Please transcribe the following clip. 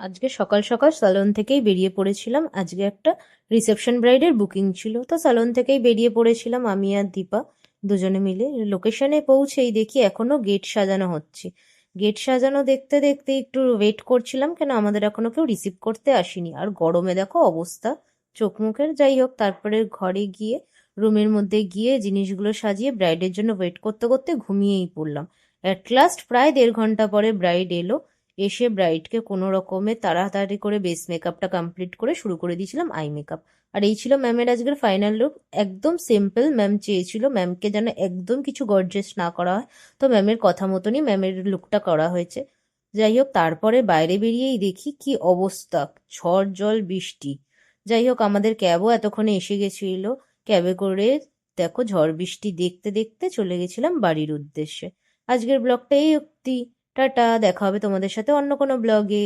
আজকে সকাল সকাল স্যালন থেকেই বেরিয়ে পড়েছিলাম। আজকে একটা রিসেপশন ব্রাইডের বুকিং ছিল, তো স্যালন থেকেই বেরিয়ে পড়েছিলাম আমি আর দীপা দুজনে মিলে। লোকেশনে পৌঁছেই দেখি এখনো গেট সাজানো হচ্ছে। গেট সাজানো দেখতে দেখতে একটু ওয়েট করছিলাম, কেন আমাদের এখনো কেউ রিসিভ করতে আসেনি। আর গরমে দেখো অবস্থা চোখ মুখের। যাই হোক, তারপরে ঘরে গিয়ে রুমের মধ্যে গিয়ে জিনিসগুলো সাজিয়ে ব্রাইডের জন্য ওয়েট করতে করতে ঘুমিয়েই পড়লাম। অ্যাট লাস্ট প্রায় 1.5 ঘন্টা পরে ব্রাইড এলো। এসে ব্রাইডকে কোনো রকমে তাড়াতাড়ি করে বেস মেকআপটা কমপ্লিট করে শুরু করে দিয়েছিলাম আই মেকআপ। আর এই ছিল ম্যামের আজকের ফাইনাল লুক। একদম সিম্পল। ম্যাম চেয়েছিল ম্যামকে যেন একদম কিছু গর্জিয়াস না করা হয়, তো ম্যামের কথা মতনই ম্যামের লুকটা করা হয়েছে। যাই হোক, তারপরে বাইরে বেরিয়েই দেখি কি অবস্থা, ঝড় জল বৃষ্টি। যাই হোক, আমাদের ক্যাবও এতক্ষণে এসে গেছিল। ক্যাবে করে দেখো ঝড় বৃষ্টি দেখতে দেখতে চলে গেছিলাম বাড়ির উদ্দেশ্যে। আজকের ব্লগটা এই অব্দি। টাটা, দেখা হবে তোমাদের সাথে অন্য কোনো ব্লগে।